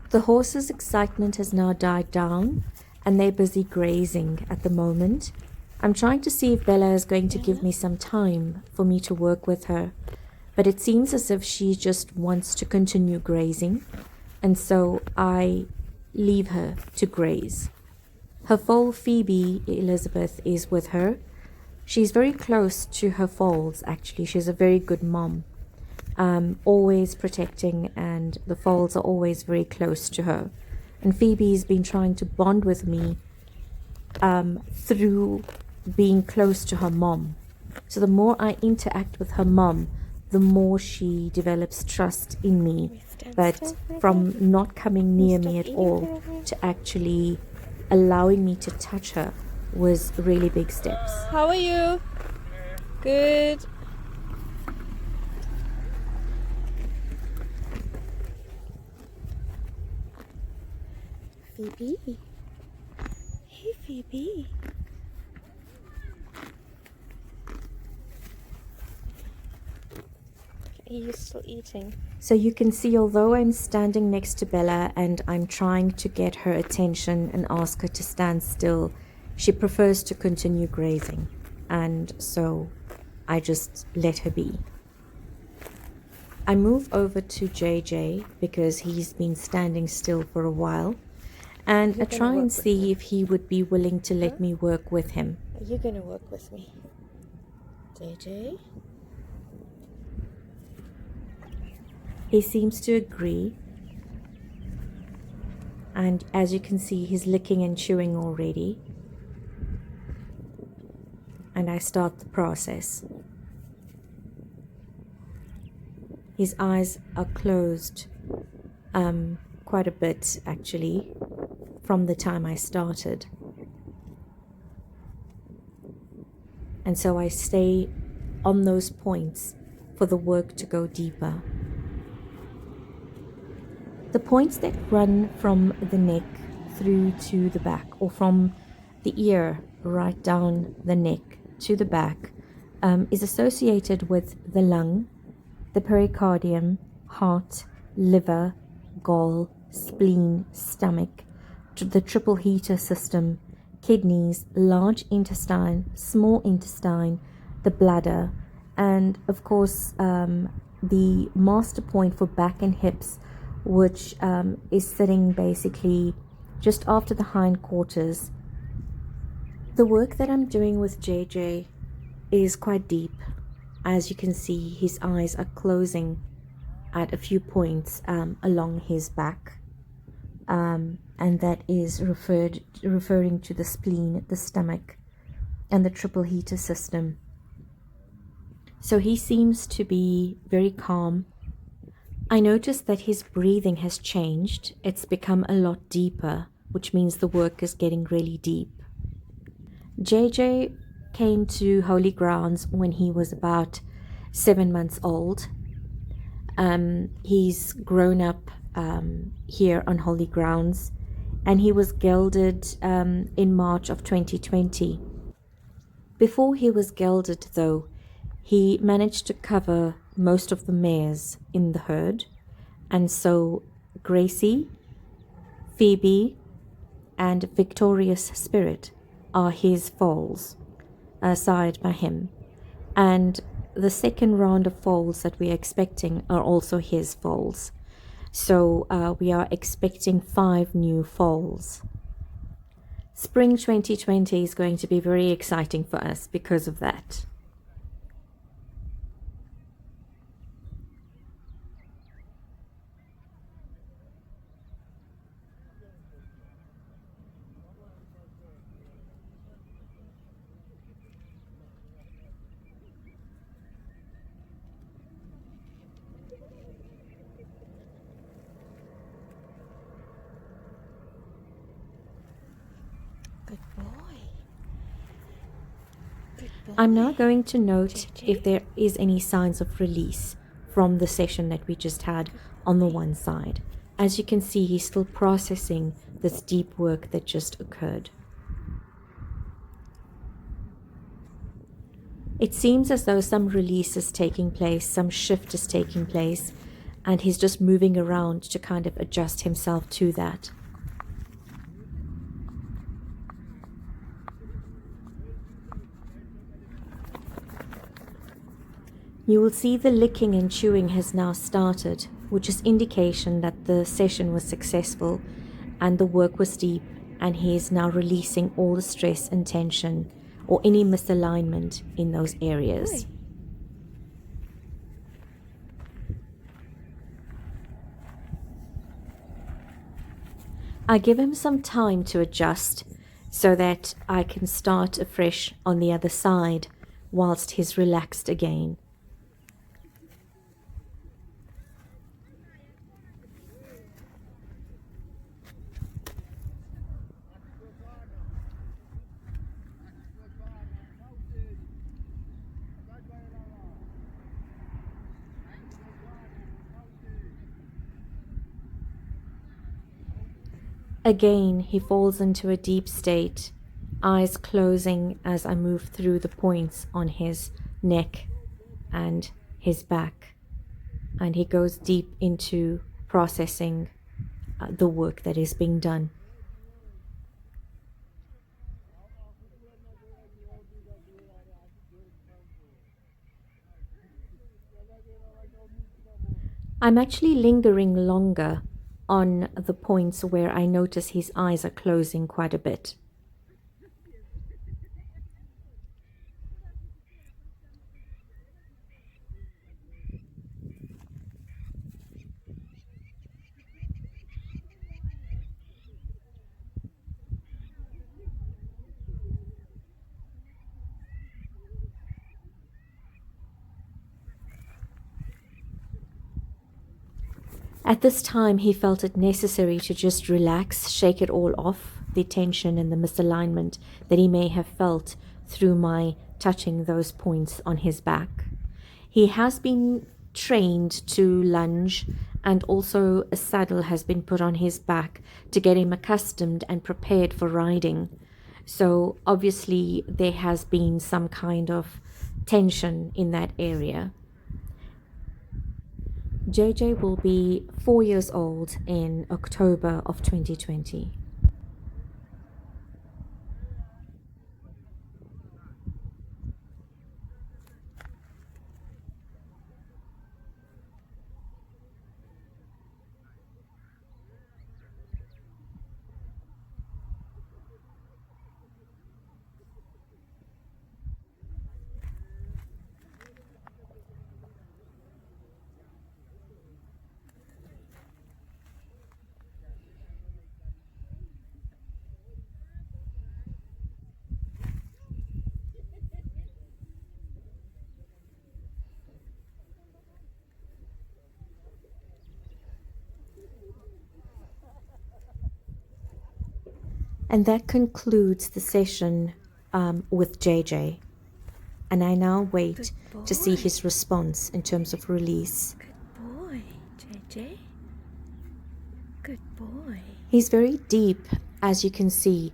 The horse's excitement has now died down and they're busy grazing at the moment. I'm trying to see if Bella is going to give me some time for me to work with her, but it seems as if she just wants to continue grazing, and so I leave her to graze. Her foal Phoebe Elizabeth is with her. She's very close to her foals, actually. She's a very good mom, always protecting, and the foals are always very close to her. And Phoebe's been trying to bond with me through being close to her mom. So the more I interact with her mom, the more she develops trust in me. But from not coming near me at all to actually allowing me to touch her was really big steps. How are you? Good. Phoebe. Hey, Phoebe. Are you still eating? So you can see, although I'm standing next to Bella and I'm trying to get her attention and ask her to stand still, she prefers to continue grazing, and so I just let her be. I move over to JJ because he's been standing still for a while, and I try and see if he would be willing to let me work with him. Are you going to work with me? JJ? He seems to agree, and as you can see, he's licking and chewing already. And I start the process. His eyes are closed quite a bit, actually, from the time I started. And so I stay on those points for the work to go deeper. The points that run from the neck through to the back, or from the ear right down the neck to the back, is associated with the lung, the pericardium, heart, liver, gall, spleen, stomach, the triple heater system, kidneys, large intestine, small intestine, the bladder, and of course the master point for back and hips, which is sitting basically just after the hindquarters. The work that I'm doing with JJ is quite deep. As you can see, his eyes are closing at a few points along his back, and that is referring to the spleen, the stomach, and the triple heater system. So he seems to be very calm. I noticed that his breathing has changed. It's become a lot deeper, which means the work is getting really deep. JJ came to Holy Grounds when he was about 7 months old. He's grown up here on Holy Grounds, and he was gelded in March of 2020. Before he was gelded, though, he managed to cover most of the mares in the herd, and so Gracie, Phoebe, and Victorious Spirit are his foals, side by him, and the second round of foals that we are expecting are also his foals. So we are expecting 5 new foals. Spring 2020 is going to be very exciting for us because of that. Good boy. Good boy. I'm now going to note if there is any signs of release from the session that we just had on the one side. As you can see, he's still processing this deep work that just occurred. It seems as though some release is taking place, some shift is taking place, and he's just moving around to kind of adjust himself to that. You will see the licking and chewing has now started, which is indication that the session was successful and the work was deep, and he is now releasing all the stress and tension or any misalignment in those areas. I give him some time to adjust so that I can start afresh on the other side whilst he's relaxed again. Again, he falls into a deep state, eyes closing as I move through the points on his neck and his back. And he goes deep into processing the work that is being done. I'm actually lingering longer on the points where I notice his eyes are closing quite a bit. At this time, he felt it necessary to just relax, shake it all off, the tension and the misalignment that he may have felt through my touching those points on his back. He has been trained to lunge, and also a saddle has been put on his back to get him accustomed and prepared for riding. So obviously there has been some kind of tension in that area. JJ will be 4 years old in October of 2020. And that concludes the session with JJ. And I now wait to see his response in terms of release. Good boy, JJ. Good boy. He's very deep, as you can see,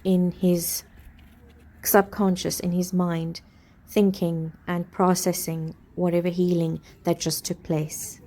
in his subconscious, in his mind, thinking and processing whatever healing that just took place.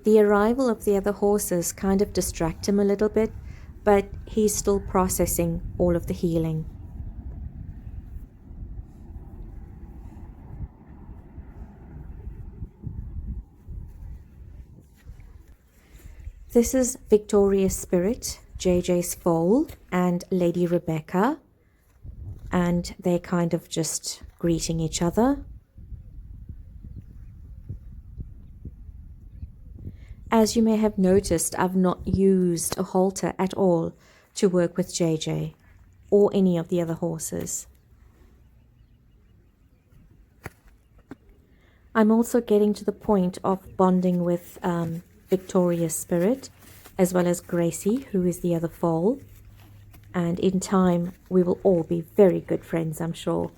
The arrival of the other horses kind of distract him a little bit, but he's still processing all of the healing. This is Victoria's Spirit, JJ's foal, and Lady Rebecca, and they're kind of just greeting each other. As you may have noticed, I've not used a halter at all to work with JJ or any of the other horses. I'm also getting to the point of bonding with Victoria's Spirit, as well as Gracie, who is the other foal. And in time, we will all be very good friends, I'm sure.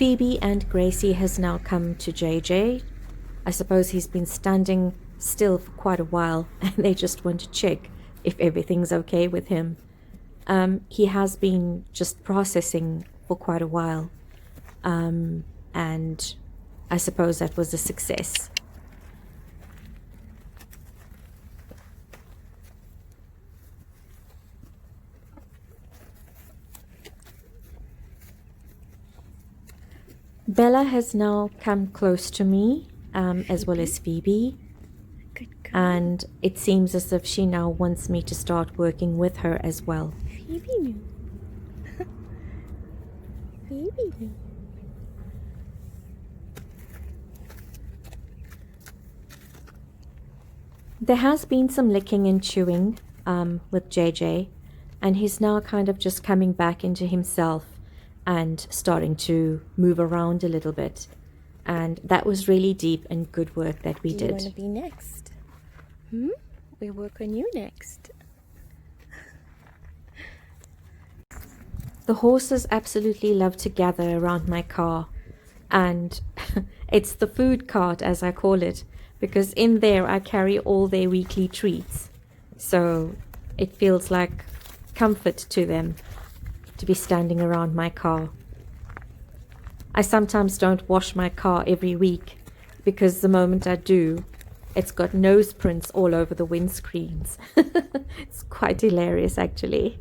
Phoebe and Gracie has now come to JJ. I suppose he's been standing still for quite a while, and they just want to check if everything's okay with him. He has been just processing for quite a while, and I suppose that was a success. Bella has now come close to me, as well as Phoebe, Good girl. and it seems as if she now wants me to start working with her as well. Phoebe knew. Phoebe knew. There has been some licking and chewing with JJ, and he's now kind of just coming back into himself and starting to move around a little bit. And that was really deep and good work that we Do you want to did. be next? We'll work on you next. The horses absolutely love to gather around my car, and it's the food cart, as I call it, because in there I carry all their weekly treats. So it feels like comfort to them to be standing around my car. I sometimes don't wash my car every week because the moment I do, it's got nose prints all over the windscreens. It's quite hilarious, actually.